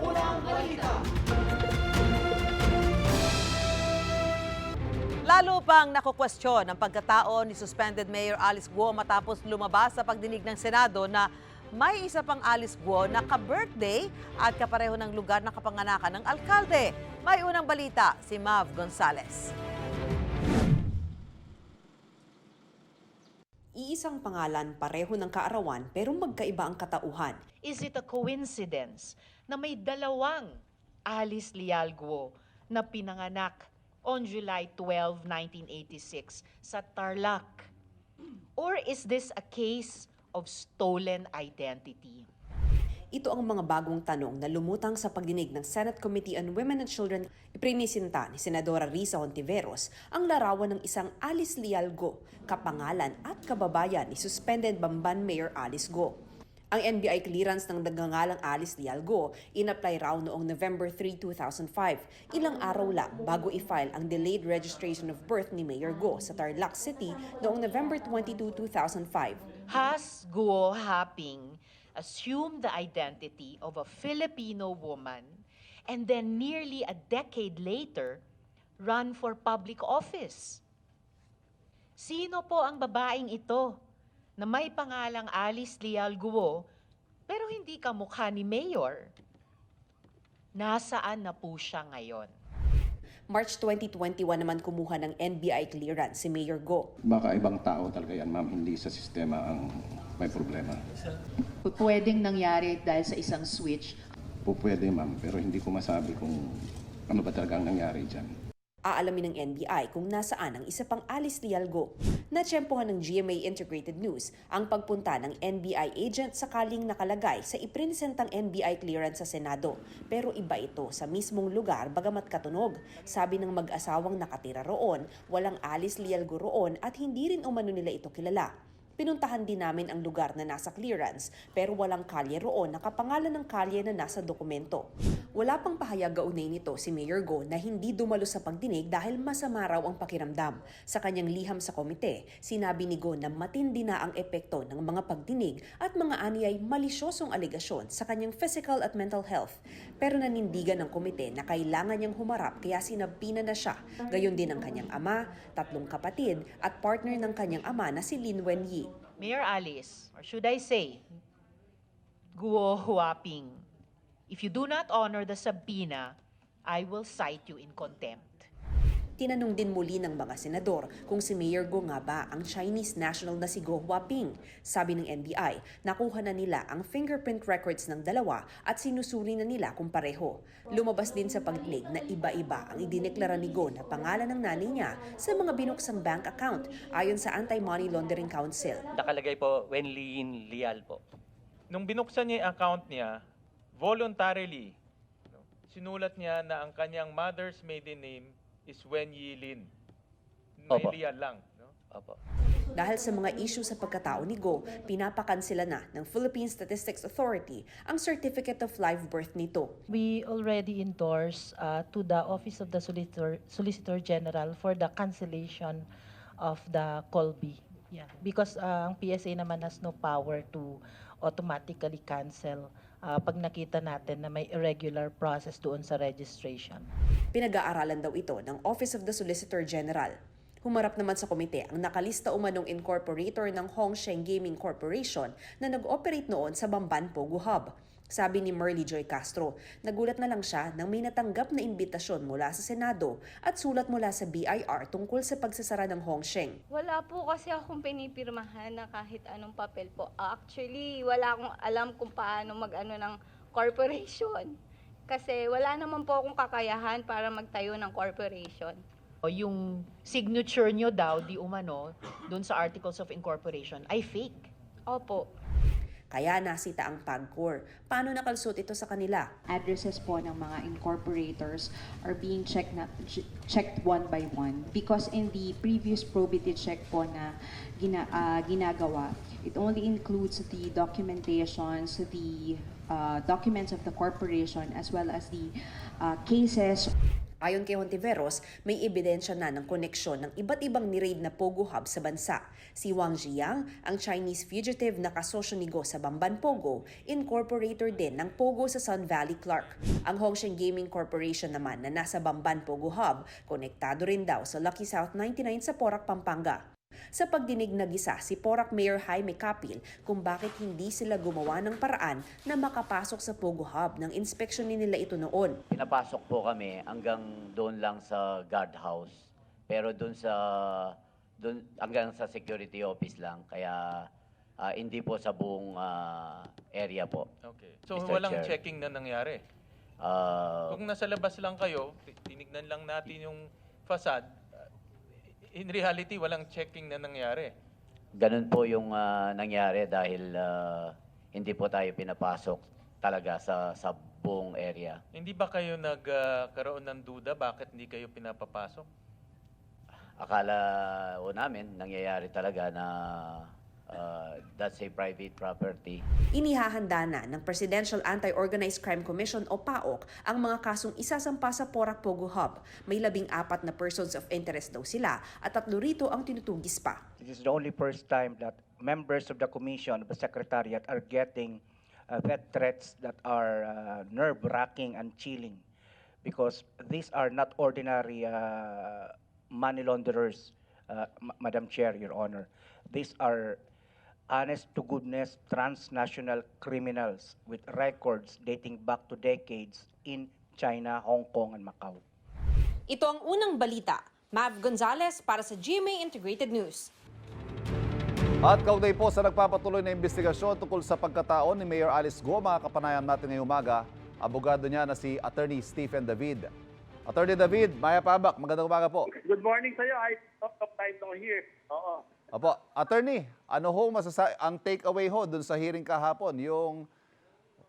Unang balita. Lalo pang nakukwestiyon ang pagkatao ni suspended Mayor Alice Guo matapos lumabas sa pagdinig ng Senado na may isa pang Alice Guo na ka-birthday at kapareho ng lugar ng kapanganakan ng alkalde. May unang balita si Mav Gonzales. Iisang pangalan, pareho ng kaarawan pero magkaiba ang katauhan. Is it a coincidence na may dalawang Alice Leal Guo na pinanganak on July 12, 1986 sa Tarlac? Or is this a case of stolen identity? Ito ang mga bagong tanong na lumutang sa pagdinig ng Senate Committee on Women and Children. Iprinisinta ni Senadora Risa Hontiveros ang larawan ng isang Alice Leal Guo, kapangalan at kababayan ni suspended Bamban Mayor Alice Guo. Ang NBI clearance ng nagngangalang Alice Leal Guo in-apply raw noong November 3, 2005, ilang araw lang bago i-file ang delayed registration of birth ni Mayor Guo sa Tarlac City noong November 22, 2005. Has Guo Haping assumed the identity of a Filipino woman and then nearly a decade later run for public office? Sino po ang babaeng ito na may pangalang Alice Leal Guo pero hindi kamukha ni Mayor? Nasaan na po siya ngayon? March 2021 naman kumuha ng NBI clearance si Mayor Guo. Baka ibang tao talaga yan, ma'am, hindi sa sistema ang may problema. Pwedeng nangyari dahil sa isang switch. Pwede, ma'am, pero hindi ko masabi kung ano ba talaga ang nangyari dyan. Aalamin ng NBI kung nasaan ang isa pang Alice Leal Guo. Natsyempohan ng GMA Integrated News ang pagpunta ng NBI agent sakaling nakalagay sa iprinisentang NBI clearance sa Senado. Pero iba ito sa mismong lugar bagamat katunog. Sabi ng mag-asawang nakatira roon, walang Alice Leal Guo roon at hindi rin umano nila ito kilala. Pinuntahan din namin ang lugar na nasa clearance pero walang kalye roon na kapangalan ng kalye na nasa dokumento. Wala pang pahayag gaugnay nito si Mayor Guo na hindi dumalo sa pagdinig dahil masama raw ang pakiramdam. Sa kanyang liham sa komite, sinabi ni Guo na matindi na ang epekto ng mga pagdinig at mga anyay malisyosong alegasyon sa kanyang physical at mental health. Pero nanindigan ng komite na kailangan niyang humarap kaya sinabina na siya. Gayon din ang kanyang ama, 3 kapatid at partner ng kanyang ama na si Lin Wenyi. Mayor Alice, or should I say, Guo Huaping, if you do not honor the subpoena, I will cite you in contempt. Tinanong din muli ng mga senador kung si Mayor Guo nga ba ang Chinese national na si Guo Huaping. Sabi ng NBI, nakuha na nila ang fingerprint records ng dalawa at sinusuri na nila kung pareho. Lumabas din sa pagdinig na iba-iba ang idineklara ni Guo na pangalan ng nanay niya sa mga binuksang bank account ayon sa Anti-Money Laundering Council. Nakalagay po Wenlin Lial po. Nung binuksan niya yung account niya, voluntarily, sinulat niya na ang kanyang mother's maiden name is Wen Yilin. May Opo. Lial lang. No? Opo. Dahil sa mga issue sa pagkatao ni Guo, pinapakansela na ng Philippine Statistics Authority ang Certificate of Live Birth nito. We already endorsed to the Office of the Solicitor General for the cancellation of the Colby. Yeah, because ang PSA naman has no power to automatically cancel pag nakita natin na may irregular process doon sa registration. Pinag-aaralan daw ito ng Office of the Solicitor General. Humarap naman sa komite ang nakalista umanong incorporator ng Hongsheng Gaming Corporation na nag-operate noon sa Bamban Pogo Hub. Sabi ni Merly Joy Castro, nagulat na lang siya nang may natanggap na imbitasyon mula sa Senado at sulat mula sa BIR tungkol sa pagsasara ng Hongsheng. Wala po kasi akong pinipirmahan na kahit anong papel po. Actually, wala akong alam kung paano mag-ano ng corporation. Kasi wala naman po akong kakayahan para magtayo ng corporation. O yung signature nyo daw, di umano, dun sa Articles of Incorporation, ay fake. Opo. Kaya nasita ang PAGCOR. Paano nakalsot ito sa kanila? Addresses po ng mga incorporators are being checked one by one because in the previous probity check po na ginagawa, it only includes the documentations, the documents of the corporation as well as the cases. Ayon kay Hontiveros, may ebidensya na ng koneksyon ng iba't ibang ni-raid na Pogo Hub sa bansa. Si Wang Jiang, ang Chinese fugitive na kasosyo ni Go sa Bamban Pogo, incorporator din ng Pogo sa Sun Valley Clark. Ang Hongsheng Gaming Corporation naman na nasa Bamban Pogo Hub, konektado rin daw sa Lucky South 99 sa Porac, Pampanga. Sa pagdinig na gisa si Porac Mayor Jaime Capil kung bakit hindi sila gumawa ng paraan na makapasok sa Pogo Hub nang inspeksyonin nila ito noon. Pinapasok po kami hanggang doon lang sa guardhouse. Pero doon hanggang sa security office lang. Kaya hindi po sa buong area po. Okay. So Mr. walang Chair. checking na nangyari. Kung nasa labas lang kayo, tinignan lang natin yung facade, in reality, walang checking na nangyari. Ganun po yung nangyari dahil hindi po tayo pinapasok talaga sa buong area. Hindi ba kayo nagkaroon ng duda bakit hindi kayo pinapapasok? Akala po namin nangyayari talaga na that's a private property. Inihahanda na ng Presidential Anti-Organized Crime Commission o PAOC ang mga kasong isasampa sa Porac Pogo Hub. May 14 na persons of interest daw sila at 3 rito ang tinutugis pa. This is the only first time that members of the commission of the secretariat are getting death threats that are nerve-wracking and chilling, because these are not ordinary money launderers, Madam Chair, Your Honor. These are honest-to-goodness transnational criminals with records dating back to decades in China, Hong Kong, and Macau. Ito ang unang balita. Mav Gonzalez para sa GMA Integrated News. At kaugnay po sa nagpapatuloy na investigasyon tungkol sa pagkataon ni Mayor Alice Go, mga kapanayam natin ngayong umaga, abogado niya na si Attorney Stephen David. Attorney David, Maya Pabak, magandang umaga po. Good morning sa iyo. I talk of time to here. Oo. Apo, Attorney, ano ho ang takeaway ho dun sa hearing kahapon, yung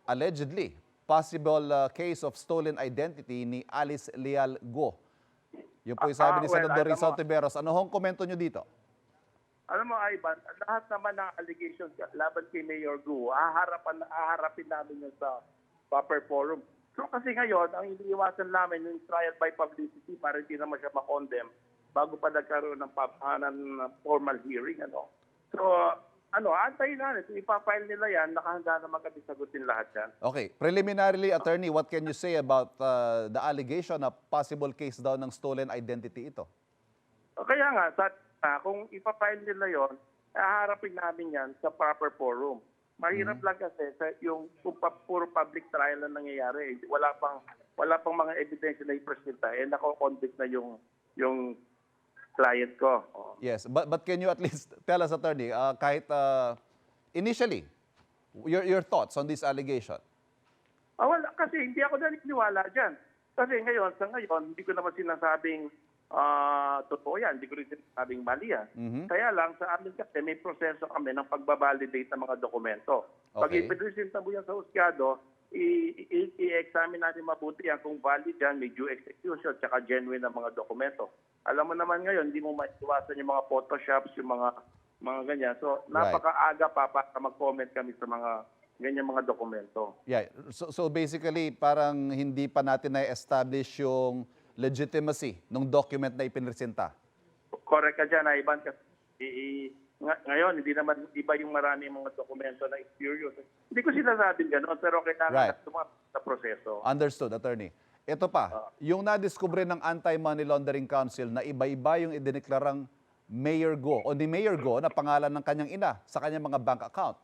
allegedly possible case of stolen identity ni Alice Leal Go? Yung po yung sabi ni Senador Rizal Tiberos. Ano hong komento nyo dito? Alam mo, Ivan, lahat naman ng allegations laban kay Mayor Go, haharapin namin yun sa proper forum. So kasi ngayon, ang iniiwasan namin yung trial by publicity para hindi naman siya ma-condemn bago pa nagkaroon ng formal hearing. So, antayin natin. Ipafile nila yan, nakahanda naman kami sagutin lahat yan. Okay, preliminarily, Attorney, what can you say about the allegation na possible case daw ng stolen identity ito? Kaya nga, kung ipafile nila yon, haharapin namin yan sa proper forum. Mahirap lang kasi yung puro public trial na nangyayari. Wala pang mga ebidensya na ipresenta. Nako-convict na yung client ko. Yes, but can you at least tell us, Attorney, kahit initially, your thoughts on this allegation? Wala, kasi hindi ako naniniwala dyan. Kasi sa ngayon, hindi ko naman sinasabing totoo yan. Hindi ko rin sinasabing mali yan. Kaya lang, sa amin kasi may proseso kami ng pagbabalidate ng mga dokumento. Pag ipresenta mo yan sa husgado, i-examine natin mabuti yan kung valid yan, may due execution, tsaka genuine na mga dokumento. Alam mo naman ngayon, hindi mo maiwasan yung mga photoshops, yung mga ganyan. So, napakaaga pa para mag-comment kami sa mga ganyan mga dokumento. Yeah, so basically, parang hindi pa natin na-establish yung legitimacy ng document na ipinresenta. Correct ka dyan, Ivan. Kasi ngayon, hindi naman iba yung marami mga dokumento na curious. Hindi ko sinasabing gano'n, pero kailangan sa proseso. Understood, Attorney. Ito pa, yung nadiskubre ng Anti-Money Laundering Council na iba-iba yung idineklarang Mayor Go o ni Mayor Go na pangalan ng kanyang ina sa kanyang mga bank account.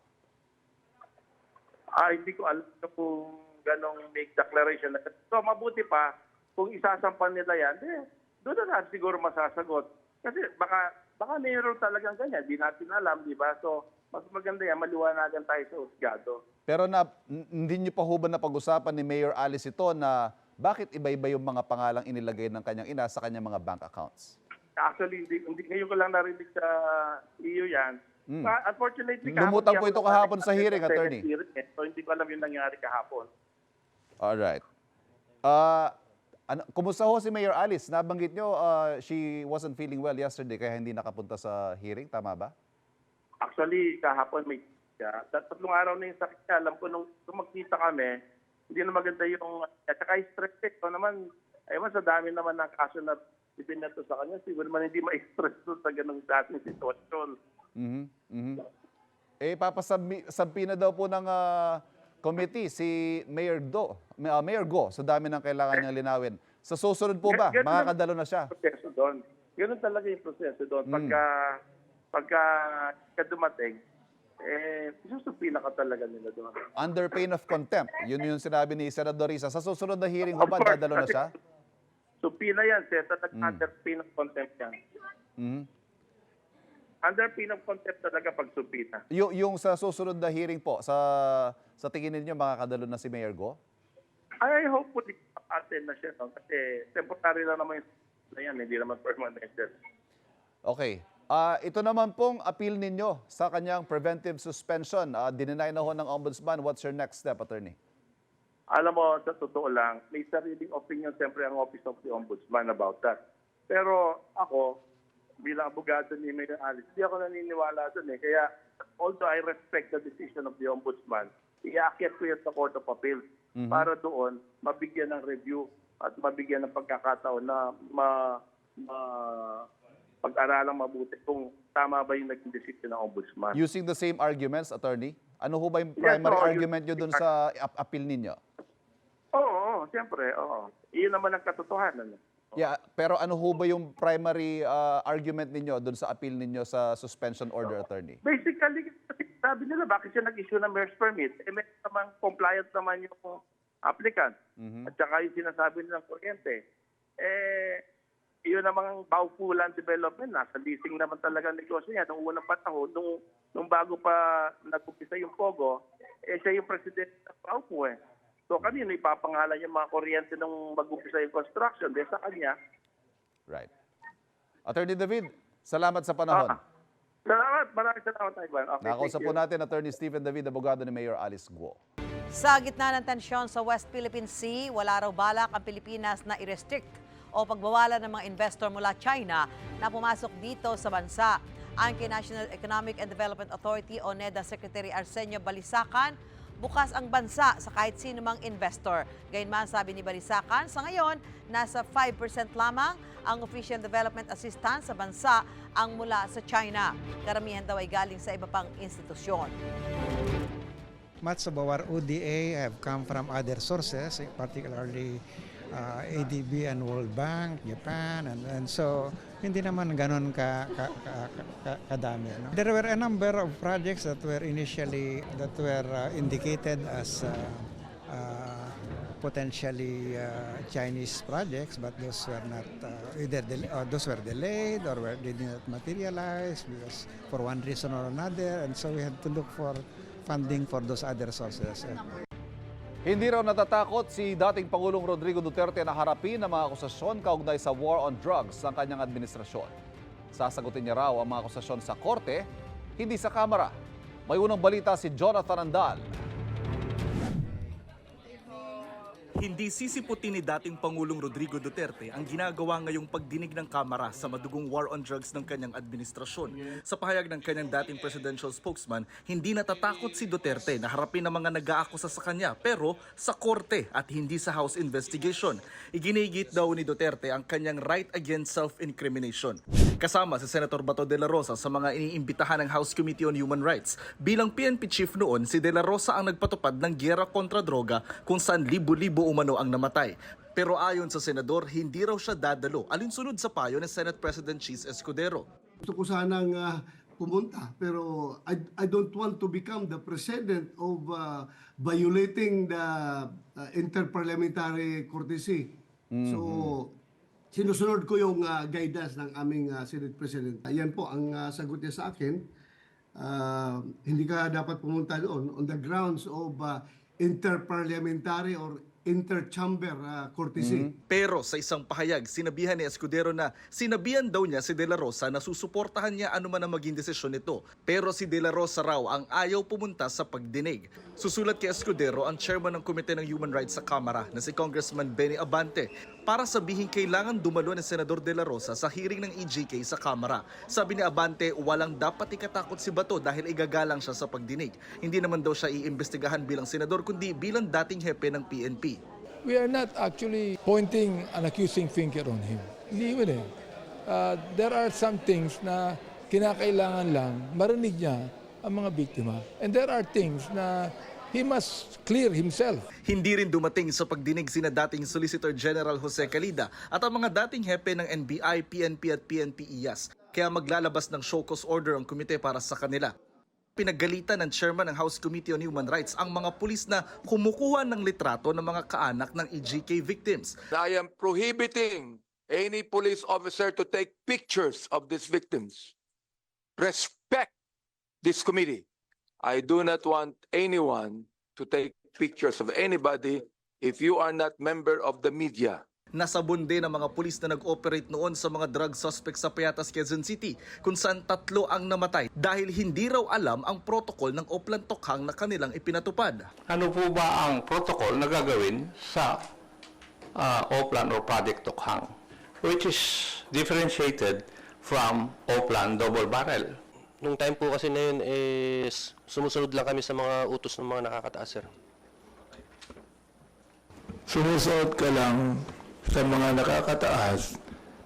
Hindi ko alam kung ganong make declaration. So, mabuti pa, kung isasampan nila yan, doon na siguro masasagot. Kasi baka mayroon talagang ganyan. Di natin alam, di ba? So, mas maganda yan, maliwanagan tayo sa husgado. Pero hindi niyo pa ho ba napag-usapan ni Mayor Alice ito na bakit iba-iba yung mga pangalang inilagay ng kanyang ina sa kanyang mga bank accounts? Actually, hindi ngayon ko lang narinig sa iyo yan. Unfortunately, lumutang po ito kahapon sa hearing, Attorney. So, hindi ko alam yung nangyari kahapon. Alright. Kumusta ho si Mayor Alice? Nabanggit nyo, she wasn't feeling well yesterday kaya hindi nakapunta sa hearing. Tama ba? Actually, kahapon may tatlong araw na yung sakit. Alam ko nung magkita kami, hindi na maganda yung, at saka stress. So naman, mas sa dami naman ng kaso na ipinato sa kanya, siguro naman hindi ma-express doon sa ganung dating sitwasyon. Papasabi na daw po ng committee si Mayor Go sa dami ng kailangan niyang linawin. Sa susunod po ba, makakadalo na siya? Proseso doon. Ganun talaga yung proseso doon. Pagka dumating, susupina ka talaga nila doon. Under pain of contempt. Yun yung sinabi ni Senador Risa. Sa susunod na hearing ho ba, dadalo na siya? Supina yan, under pain of contempt yan. Under pain of contempt talaga pag supina. Yung sa susunod na hearing po, sa tingin ninyo makakadalo na si Mayor Go? I hopefully attend na siya. No? Kasi temporary lang naman yung yan, hindi naman permanent. Okay. Ito naman pong appeal ninyo sa kanyang preventive suspension. Dininay na ho ng Ombudsman. What's your next step, Attorney? Alam mo, sa totoo lang, may sariling opinion siyempre ang Office of the Ombudsman about that. Pero ako, bilang abogado ni Mayor Alice, hindi ako naniniwala doon eh. Kaya, although I respect the decision of the Ombudsman, iaakyat ko yan sa Court of Appeals para doon mabigyan ng review at mabigyan ng pagkakataon na pag-aralang mabuti kung tama ba yung naging decision ng Ombudsman. Using the same arguments, Attorney? Ano ho ba yung primary argument nyo dun sa appeal ninyo? Oo, siyempre, oo. Iyon naman ang katotohanan. Yeah, pero ano ho ba yung primary argument ninyo dun sa appeal ninyo sa suspension order, Attorney? Basically, sabi nila, bakit siya nag-issue ng mayor's permit? May namang compliant naman yung applicant. At saka yung sinasabi nilang kuryente. Iyon namang Baupulan Development, nasa leasing naman talaga ang negosyo niya. Noong unang panahon, nung bago pa nag-umpisa yung Pogo, siya yung president ng Baupu eh. So kanino ipapangalan yung mga kuryente nung mag-umpisa yung construction? Dahil sa kanya. Right. Attorney David, salamat sa panahon. Salamat. Maraming salamat, Ivan. Okay, Nakausap po natin Attorney Stephen David, abogado ni Mayor Alice Guo. Sa gitna ng tensyon sa West Philippine Sea, wala raw balak ang Pilipinas na i-restrict o pagbawalan ng mga investor mula China na pumasok dito sa bansa. Ang National Economic and Development Authority o NEDA Secretary Arsenio Balisacan, bukas ang bansa sa kahit sino mang investor. Gayunman, sabi ni Balisacan, sa ngayon, nasa 5% lamang ang official development assistance sa bansa ang mula sa China. Karamihan daw ay galing sa iba pang institusyon. Much of our ODA have come from other sources, particularly ADB and World Bank, Japan, and so hindi naman ganon kadami. No? There were a number of projects that were initially indicated as potentially Chinese projects, but those were not those were delayed or did not materialize because for one reason or another, and so we had to look for funding for those other sources. Hindi raw natatakot si dating Pangulong Rodrigo Duterte na harapin ang mga akusasyon kaugnay sa war on drugs ng kanyang administrasyon. Sasagutin niya raw ang mga akusasyon sa korte, hindi sa kamera. May unang balita si Jonathan Andal. Hindi sisiputin ni dating Pangulong Rodrigo Duterte ang ginagawa ngayong pagdinig ng Kamara sa madugong war on drugs ng kanyang administrasyon. Sa pahayag ng kanyang dating presidential spokesman, hindi natatakot si Duterte na harapin ang mga nag-aakusa sa kanya pero sa korte at hindi sa House investigation. Iginigit daw ni Duterte ang kanyang right against self-incrimination. Kasama si Senator Bato de la Rosa sa mga iniimbitahan ng House Committee on Human Rights. Bilang PNP chief noon, si de la Rosa ang nagpatupad ng giyera kontra droga kung saan libo-libo umano ang namatay. Pero ayon sa senador, hindi raw siya dadalo alinsunod sa payo ni Senate President Cheese Escudero. Gusto ko sanang pumunta pero I don't want to become the president of violating the interparliamentary courtesy. So sinusunod ko yung guidance ng aming Senate President. Ayan po ang sagot niya sa akin. Hindi ka dapat pumunta doon on the grounds of interparliamentary or interchamber courtesy. Pero sa isang pahayag, sinabihan ni Escudero na sinabihan daw niya si De La Rosa na susuportahan niya anuman ang maging desisyon nito. Pero si De La Rosa raw ang ayaw pumunta sa pagdinig. Susulat kay Escudero ang chairman ng Komite ng Human Rights sa Kamara na si Congressman Benny Abante para sabihin kailangan dumalo ni Senador De La Rosa sa hearing ng EJK sa Kamara. Sabi ni Abante, walang dapat ikatakot si Bato dahil igagalang siya sa pagdinig. Hindi naman daw siya iimbestigahan bilang senador kundi bilang dating hepe ng PNP. we are not actually pointing an accusing finger on him. Hindi yun eh. There are some things na kinakailangan lang marinig niya ang mga biktima. And there are things na he must clear himself. Hindi rin dumating sa pagdinig sina dating Solicitor General Jose Calida at ang mga dating hepe ng NBI, PNP at PNP-IAS. Kaya maglalabas ng show cause order ang komite para sa kanila. Pinagalitan ng chairman ng House Committee on Human Rights ang mga pulis na kumukuha ng litrato ng mga kaanak ng EJK victims. I am prohibiting any police officer to take pictures of these victims. Respect this committee. I do not want anyone to take pictures of anybody if you are not member of the media. Nasabon din ang mga pulis na nag-operate noon sa mga drug suspects sa Payatas, Quezon City, kung saan 3 ang namatay dahil hindi raw alam ang protocol ng Oplan Tokhang na kanilang ipinatupad. Ano po ba ang protocol na gagawin sa Oplan or Project Tokhang, which is differentiated from Oplan Double Barrel? Nung time po kasi na yun, sumusunod lang kami sa mga utos ng mga nakakataas, sir. Sumusuot ka lang sa mga nakakataas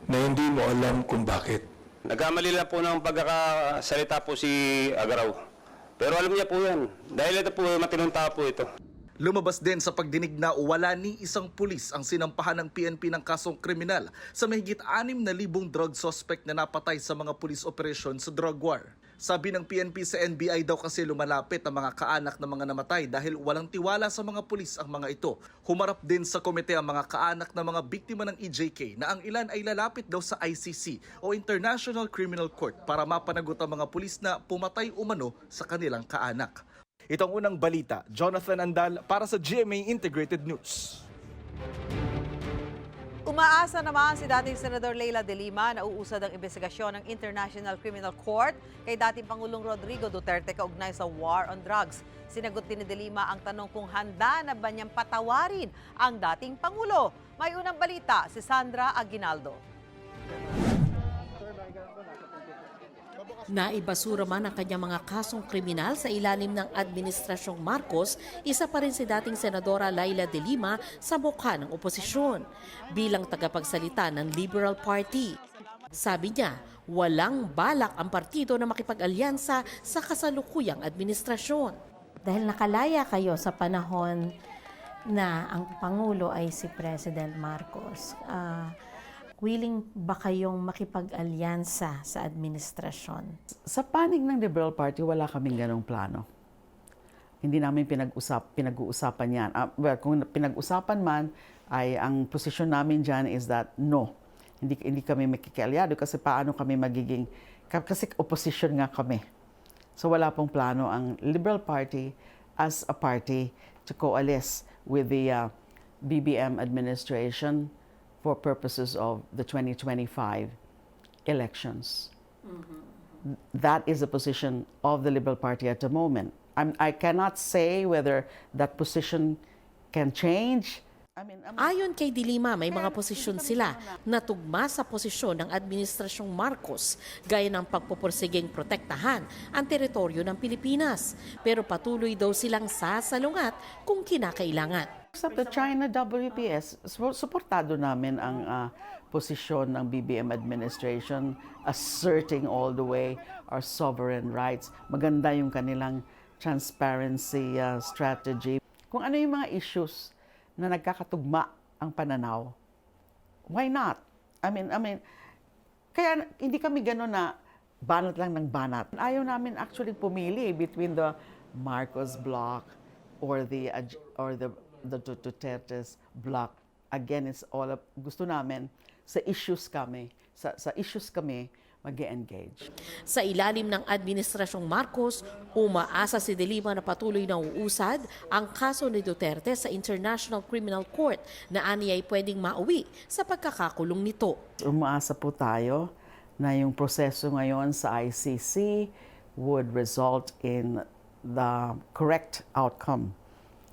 na hindi mo alam kung bakit. Nagkamali lang po ng pagkakasalita po si Agaraw. Pero alam niya po yan. Dahil ito po, matinong tao po ito. Lumabas din sa pagdinig na wala ni isang pulis ang sinampahan ng PNP ng kasong kriminal sa mahigit 6,000 drug suspect na napatay sa mga police operation sa drug war. Sabi ng PNP sa NBI daw kasi lumalapit ang mga kaanak ng mga namatay dahil walang tiwala sa mga pulis ang mga ito. Humarap din sa komite ang mga kaanak ng mga biktima ng EJK na ang ilan ay lalapit daw sa ICC o International Criminal Court para mapanagot ang mga pulis na pumatay umano sa kanilang kaanak. Ito ang unang balita. Jonathan Andal para sa GMA Integrated News. Umaasa naman si dating Senador Leila de Lima na uusad ang investigasyon ng International Criminal Court kay dating Pangulong Rodrigo Duterte kaugnay sa war on drugs. Sinagot din ni de Lima ang tanong kung handa na ba niyang patawarin ang dating Pangulo. May unang balita si Sandra Aguinaldo. Naibasura man ang kanyang mga kasong kriminal sa ilalim ng Administrasyong Marcos, isa pa rin si dating Senadora Leila de Lima sa mukha ng oposisyon bilang tagapagsalita ng Liberal Party. Sabi niya, walang balak ang partido na makipag-alyansa sa kasalukuyang administrasyon. Dahil nakalaya kayo sa panahon na ang Pangulo ay si President Marcos, willing ba kayong makipag-alyansa sa administrasyon? Sa panig ng Liberal Party, wala kaming ganong plano. Hindi namin pinag-uusapan yan. Well, kung pinag-usapan man, ay ang posisyon namin dyan is that no. Hindi kami makikialyado kasi paano kami magiging, kasi opposition nga kami. So wala pong plano ang Liberal Party as a party to coalesce with the BBM administration for purposes of the 2025 elections. That is the position of the Liberal Party at the moment. I cannot say whether that position can change. Ayon kay de Lima, may mga posisyon sila na tugma sa posisyon ng Administrasyong Marcos, gaya ng pagpupursiging protektahan ang teritoryo ng Pilipinas. Pero patuloy daw silang sasalungat kung kinakailangan. Sa China WPS, suportado namin ang posisyon ng BBM administration, asserting all the way our sovereign rights. Maganda yung kanilang transparency strategy. Kung ano yung mga issues na nagkakatugma ang pananaw, why not? I mean, kaya hindi kami gano'n na banat lang ng banat. Ayaw namin actually pumili between the Marcos bloc or the Duterte's bloc. Again, it's all gusto namin sa issues kami mag-engage. Sa ilalim ng Administrasyong Marcos, umaasa si de Lima na patuloy na uusad ang kaso ni Duterte sa International Criminal Court na aniya ay pwedeng mauwi sa pagkakakulong nito. Umaasa po tayo na yung proseso ngayon sa ICC would result in the correct outcome.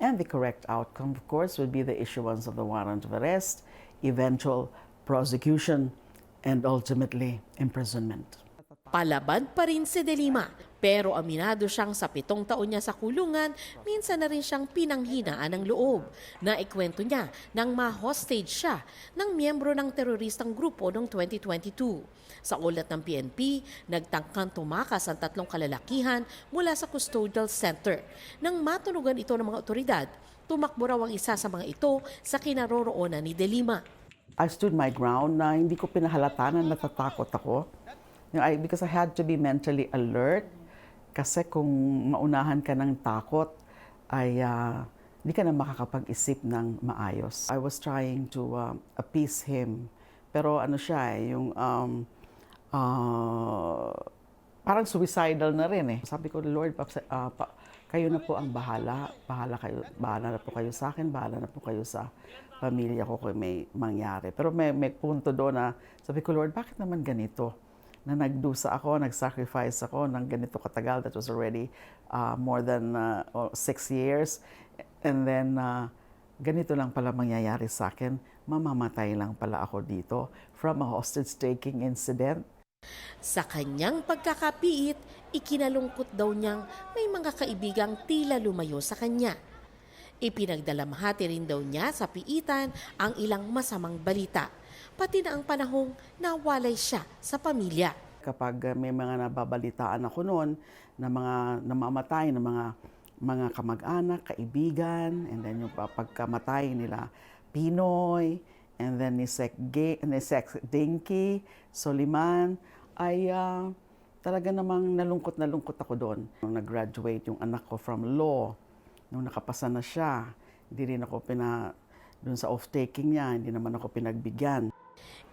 And the correct outcome, of course, would be the issuance of the warrant of arrest, eventual prosecution, and ultimately imprisonment. Palaban pa rin si de Lima Pero aminado siyang sa 7 taon niya sa kulungan, minsan na rin siyang pinanghinaan ng loob. Naikwento niya nang ma-hostage siya ng miyembro ng teroristang grupo noong 2022. Sa ulat ng PNP, nagtangkang tumakas ang 3 kalalakihan mula sa custodial center. Nang matunugan ito ng mga otoridad, tumakbo raw ang isa sa mga ito sa kinaroroonan ni De Lima. I stood my ground na hindi ko pinahalata na natatakot ako. Because I had to be mentally alert. Kasi kung maunahan ka ng takot, ay hindi ka na makakapag-isip ng maayos. I was trying to appease him. Pero ano siya, yung parang suicidal na rin eh. Sabi ko, Lord, kayo na po ang bahala. Bahala na po kayo sa akin, bahala na po kayo sa pamilya ko kung may mangyari. Pero may punto doon na sabi ko, Lord, bakit naman ganito? Na nagdusa ako, nag-sacrifice ako ng ganito katagal. That was already more than 6 years. And then, ganito lang pala mangyayari sa akin. Mamamatay lang pala ako dito from a hostage-taking incident. Sa kanyang pagkakapiit, ikinalungkot daw niyang may mga kaibigang tila lumayo sa kanya. Ipinagdalamhati rin daw niya sa piitan ang ilang masamang balita, pati na ang panahong nawalay siya sa pamilya. Kapag may mga nababalitaan ako noon na mga namamatay na mga kamag-anak, kaibigan, and then yung pagkamatay nila Pinoy, and then ni Sek Dinky, Soliman, ay talaga namang nalungkot ako doon. Nung nag-graduate yung anak ko from law, nung nakapasa na siya, hindi rin ako doon sa off-taking niya, hindi naman ako pinagbigyan.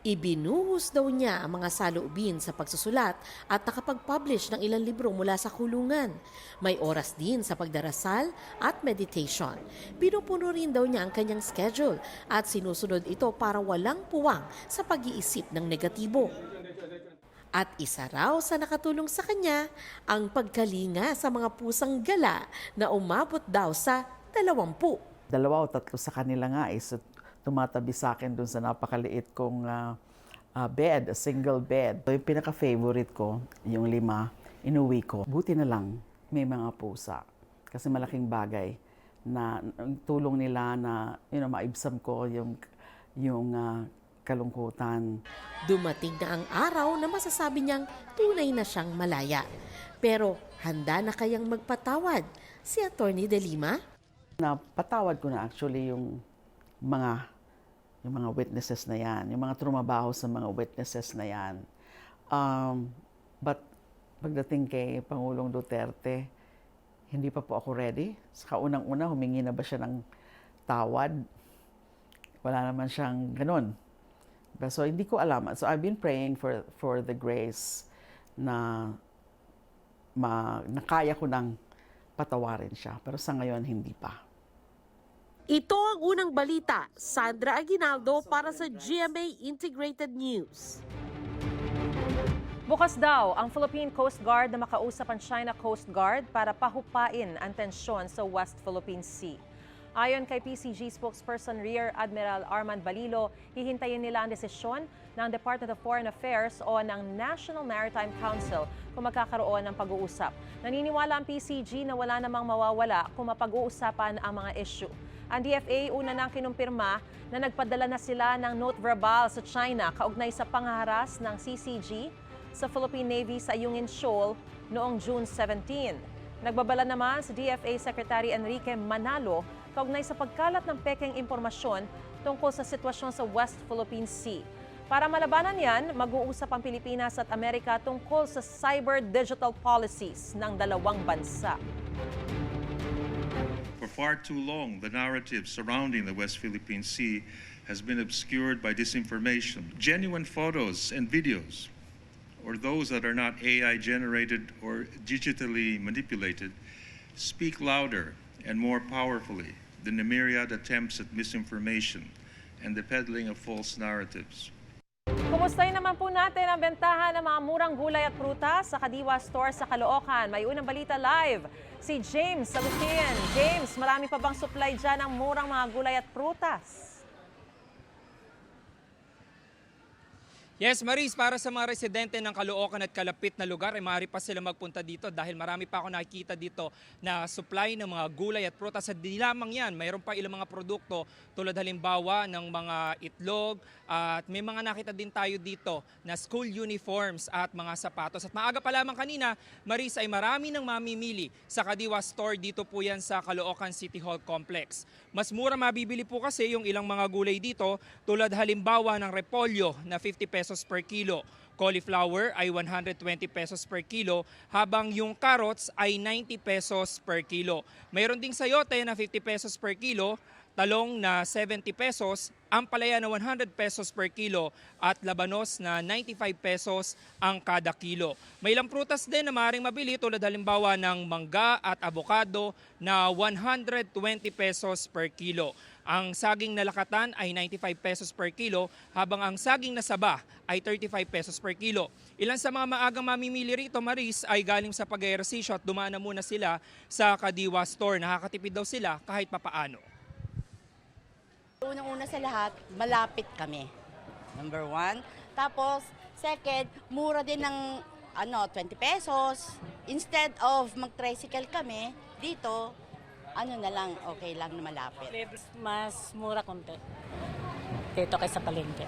Ibinuhos daw niya ang mga saloobin sa pagsusulat at nakapag-publish ng ilang libro mula sa kulungan. May oras din sa pagdarasal at meditation. Pinupuno rin daw niya ang kanyang schedule at sinusunod ito para walang puwang sa pag-iisip ng negatibo. At isa raw sa nakatulong sa kanya ang pagkalinga sa mga pusang gala na umabot daw sa 20. 2 o 3 sa kanila nga is tumatabi sa akin dun sa napakaliit kong bed, a single bed. So, yung pinaka-favorite ko, yung 5, inuwi ko. Buti na lang, may mga pusa. Kasi malaking bagay na tulong nila na maibsam ko yung kalungkutan. Dumating na ang araw na masasabi niyang tunay na siyang malaya. Pero handa na kayang magpatawad si Atty. De Lima? Napatawad ko na actually yung mga witnesses na yan, yung mga trumabaho sa mga witnesses na yan. But pagdating kay Pangulong Duterte, hindi pa po ako ready. Sa unang-una, humingi na ba siya ng tawad? Wala naman siyang ganun. So hindi ko alam. So I've been praying for the grace na kaya ko nang patawarin siya. Pero sa ngayon, hindi pa. Ito ang unang balita. Sandra Aguinaldo para sa GMA Integrated News. Bukas daw ang Philippine Coast Guard na makausap ang China Coast Guard para pahupain ang tensyon sa West Philippine Sea. Ayon kay PCG spokesperson Rear Admiral Armand Balilo, hihintayin nila ang desisyon ng Department of Foreign Affairs o ng National Maritime Council kung magkakaroon ng pag-uusap. Naniniwala ang PCG na wala namang mawawala kung mapag-uusapan ang mga issue. Ang DFA una nang kinumpirma na nagpadala na sila ng note verbal sa China kaugnay sa panghaharas ng CCG sa Philippine Navy sa Ayungin Shoal noong June 17. Nagbabala naman si DFA Secretary Enrique Manalo kaugnay sa pagkalat ng pekeng impormasyon tungkol sa sitwasyon sa West Philippine Sea. Para malabanan yan, mag-uusap ang Pilipinas at Amerika tungkol sa cyber digital policies ng dalawang bansa. For far too long, the narrative surrounding the West Philippine Sea has been obscured by disinformation. Genuine photos and videos, or those that are not AI-generated or digitally manipulated, speak louder and more powerfully than the myriad attempts at misinformation and the peddling of false narratives. Kumustahin naman po natin ang bentahan ng mga murang gulay at prutas sa Kadiwa Store sa Caloocan. May unang balita live, si James Salutin. James, marami pa bang supply dyan ng murang mga gulay at prutas? Yes, Maris, para sa mga residente ng Caloocan at kalapit na lugar, ay maaari pa sila magpunta dito dahil marami pa ako nakikita dito na supply ng mga gulay at prutas. At di lamang yan, mayroon pa ilang mga produkto tulad halimbawa ng mga itlog at may mga nakita din tayo dito na school uniforms at mga sapatos. At maaga pa lamang kanina, Maris, ay marami ng mamimili sa Kadiwa Store. Dito po yan sa Caloocan City Hall Complex. Mas mura mabibili po kasi yung ilang mga gulay dito tulad halimbawa ng repolyo na 50 pesos per kilo. Cauliflower ay 120 pesos per kilo, habang yung carrots ay 90 pesos per kilo. Mayroon ding sayote na 50 pesos per kilo, talong na 70 pesos, ampalaya na 100 pesos per kilo at labanos na 95 pesos ang kada kilo. May ilang prutas din na maaaring mabili tulad halimbawa ng mangga at abokado na 120 pesos per kilo. Ang saging na lakatan ay 95 pesos per kilo, habang ang saging na saba ay 35 pesos per kilo. Ilan sa mga maagang mamimili rito, Maris, ay galing sa pag-ehersisyo at dumaan na muna sila sa Kadiwa Store. Nakakatipid daw sila kahit papaano. Unang-una sa lahat, malapit kami. Number 1. Tapos, second, mura din ng 20 pesos. Instead of mag-tricycle kami, dito, na lang, okay lang na malapit. Mas mura konti dito kaysa palengke.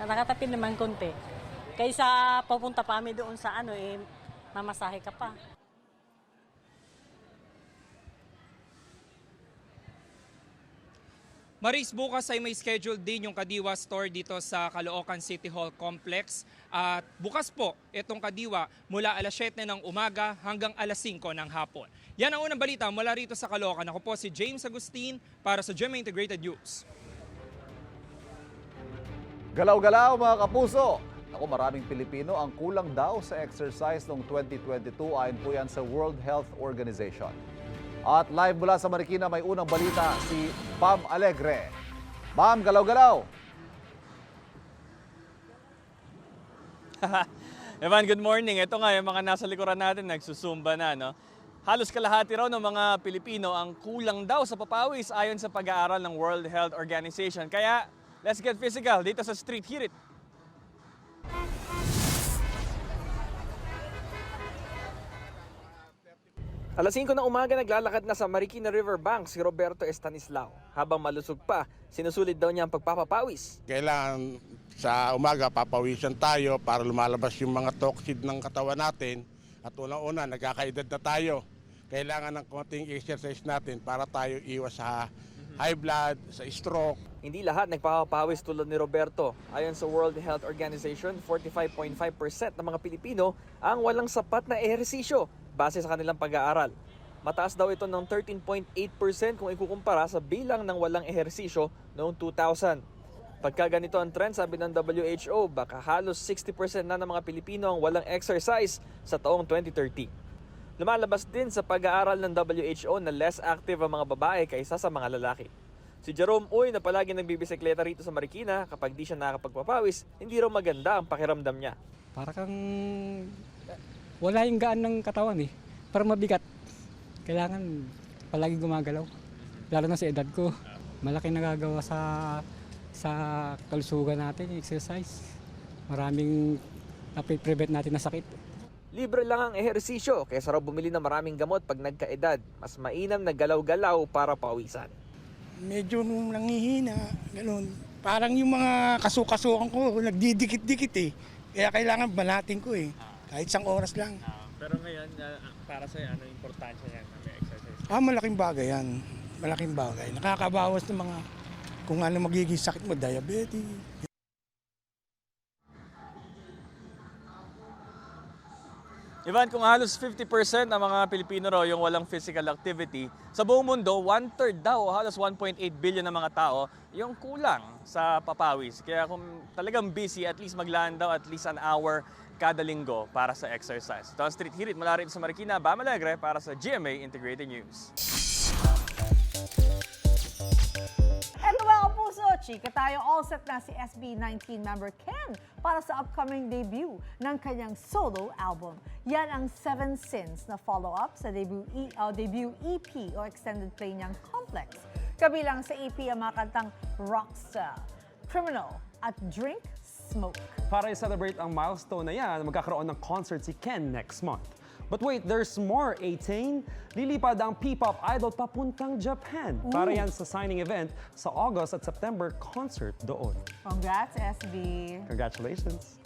Nakakatipid naman konti. Kaysa pupunta pa kami doon sa mamasahe ka pa. Maris, bukas ay may schedule din yung Kadiwa Store dito sa Caloocan City Hall Complex. At bukas po itong Kadiwa mula alas 7 ng umaga hanggang alas 5 ng hapon. Yan ang unang balita mula rito sa Caloocan. Ako po si James Agustin para sa GMA Integrated News. Galaw-galaw mga kapuso! Ako, maraming Pilipino ang kulang daw sa exercise noong 2022 ayon po yan sa World Health Organization. At live mula sa Marikina, may unang balita si Pam Alegre. Pam, galaw-galaw! Evan, good morning. Ito nga, yung mga nasa likuran natin, nagsusumba na, no? Halos kalahati raw ng mga Pilipino ang kulang daw sa papawis ayon sa pag-aaral ng World Health Organization. Kaya, let's get physical dito sa Street Hirit. Alas 5 ng umaga naglalakad na sa Marikina River Bank si Roberto Estanislao. Habang malusog pa, sinusulit daw niya ang pagpapapawis. Kailangan sa umaga papawisan tayo para lumalabas yung mga toxid ng katawan natin. At unang-una, nagkakaedad na tayo. Kailangan ng konting exercise natin para tayo iwas sa high blood, sa stroke. Hindi lahat nagpapapawis tulad ni Roberto. Ayon sa World Health Organization, 45.5% ng mga Pilipino ang walang sapat na ehersisyo base sa kanilang pag-aaral. Mataas daw ito ng 13.8% kung ikukumpara sa bilang ng walang ehersisyo noong 2000. Pagka ganito ang trend, sabi ng WHO, baka halos 60% na ng mga Pilipino ang walang exercise sa taong 2030. Lumalabas din sa pag-aaral ng WHO na less active ang mga babae kaysa sa mga lalaki. Si Jerome Uy na palagi nagbibisikleta rito sa Marikina, kapag di siya nakakapagpapawis, hindi raw maganda ang pakiramdam niya. Para kang wala yung gaan ng katawan Para mabigat. Kailangan palagi gumagalaw. Lalo na sa edad ko. Malaki nagagawa sa kalusugan natin, exercise. Maraming napiprevent natin na sakit. Libre lang ang ehersisyo kaysa raw bumili ng maraming gamot pag nagkaedad. Mas mainam na galaw-galaw para pawisan. Medyo nung nangihina, ganun. Parang yung mga kasukasukan ko, nagdidikit-dikit Kaya kailangan balating ko Kahit 1 oras lang. Pero ngayon, para sa'yo, ano importansya yan ng exercise? Malaking bagay yan. Malaking bagay. Nakakabawas ng mga kung ano magiging sakit mo, diabetes. Ivan, kung halos 50% ng mga Pilipino raw yung walang physical activity, sa buong mundo, 1/3 daw, halos 1.8 billion na mga tao, yung kulang sa papawis. Kaya kung talagang busy, at least maglaan daw at least an hour kada linggo para sa exercise. Ito ang Street Hirit mula rito sa Marikina, Bam Alegre para sa GMA Integrated News. Eto mga kapuso, chika tayo, all set na si SB19 member Ken para sa upcoming debut ng kanyang solo album. Yan ang 7 Sins na follow-up sa debut EP o extended play niyang Complex. Kabilang sa EP ang mga kantang Rockstar, Criminal at Drink Smoke. Para i-celebrate ang milestone na yan, magkakaroon ng concert si Ken next month. But wait, there's more, A-Tain. Lilipad ang P-pop idol papuntang Japan. Para yan sa signing event sa August at September concert doon. Congrats, SB. Congratulations.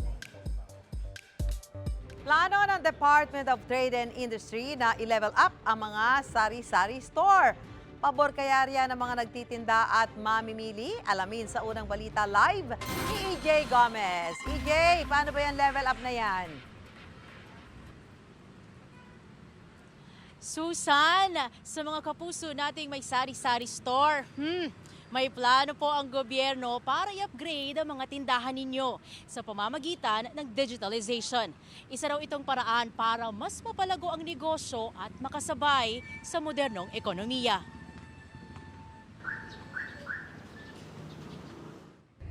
Plano ng Department of Trade and Industry na i-level up ang mga sari-sari store. Pabor kaya riyan ng mga nagtitinda at mamimili? Alamin sa unang balita live ni EJ Gomez. EJ, paano ba yan level up na yan? Susan, sa mga kapuso nating may sari-sari store, may plano po ang gobyerno para i-upgrade ang mga tindahan ninyo sa pamamagitan ng digitalization. Isa raw itong paraan para mas mapalago ang negosyo at makasabay sa modernong ekonomiya.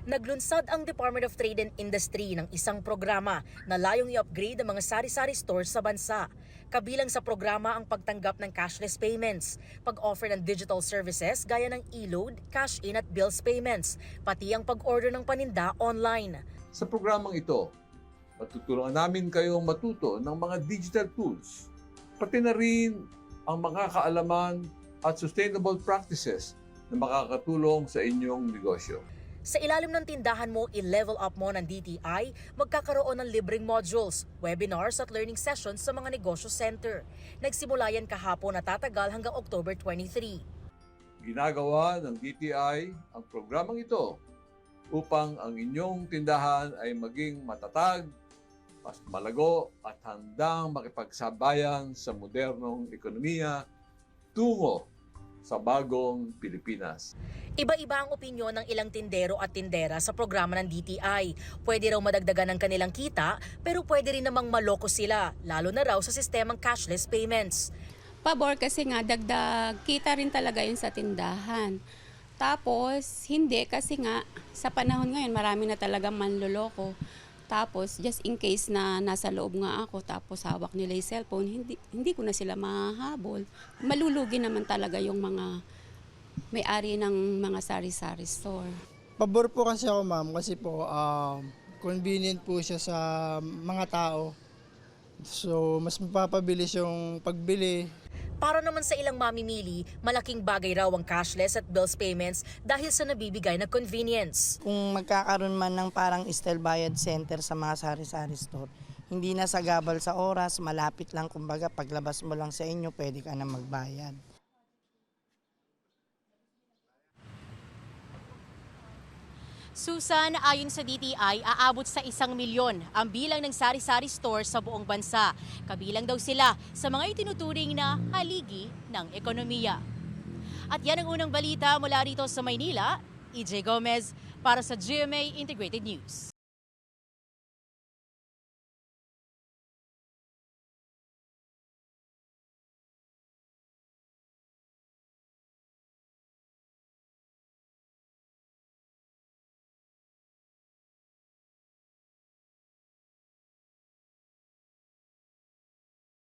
Naglunsad ang Department of Trade and Industry ng isang programa na layong i-upgrade ang mga sari-sari stores sa bansa. Kabilang sa programa ang pagtanggap ng cashless payments, pag-offer ng digital services gaya ng e-load, cash-in at bills payments, pati ang pag-order ng paninda online. Sa programang ito, matutulungan namin kayong matuto ng mga digital tools, pati na rin ang mga kaalaman at sustainable practices na makakatulong sa inyong negosyo. Sa ilalim ng tindahan mo, i-level up mo ng DTI, magkakaroon ng libreng modules, webinars at learning sessions sa mga negosyo center. Nagsimula yan kahapon na tatagal hanggang October 23. Ginagawa ng DTI ang programang ito upang ang inyong tindahan ay maging matatag, mas malago at handang makipagsabayan sa modernong ekonomiya tungo sa bagong Pilipinas. Iba-iba ang opinyon ng ilang tindero at tindera sa programa ng DTI. Pwede raw madagdagan ng kanilang kita, pero pwede rin namang maloko sila, lalo na raw sa sistemang cashless payments. Pabor kasi nga dagdag kita rin talaga yun sa tindahan. Tapos hindi kasi nga sa panahon ngayon marami na talagang manloloko. Tapos just in case na nasa loob nga ako tapos hawak nila yung cellphone, hindi ko na sila mahahabol. Malulugi naman talaga yung mga may-ari ng mga sari-sari store. Pabor po kasi ako, ma'am, kasi po convenient po siya sa mga tao. So, mas mapapabilis yung pagbili. Para naman sa ilang mamimili, malaking bagay raw ang cashless at bills payments dahil sa nabibigay na convenience. Kung magkakaroon man ng parang style bayad center sa mga sari-sari store, hindi na sagabal sa oras, malapit lang, kumbaga paglabas mo lang sa inyo, pwede ka na magbayad. Susan, ayon sa DTI, aabot sa 1 milyon ang bilang ng sari-sari store sa buong bansa. Kabilang daw sila sa mga itinuturing na haligi ng ekonomiya. At yan ang unang balita mula rito sa Maynila. EJ Gomez para sa GMA Integrated News.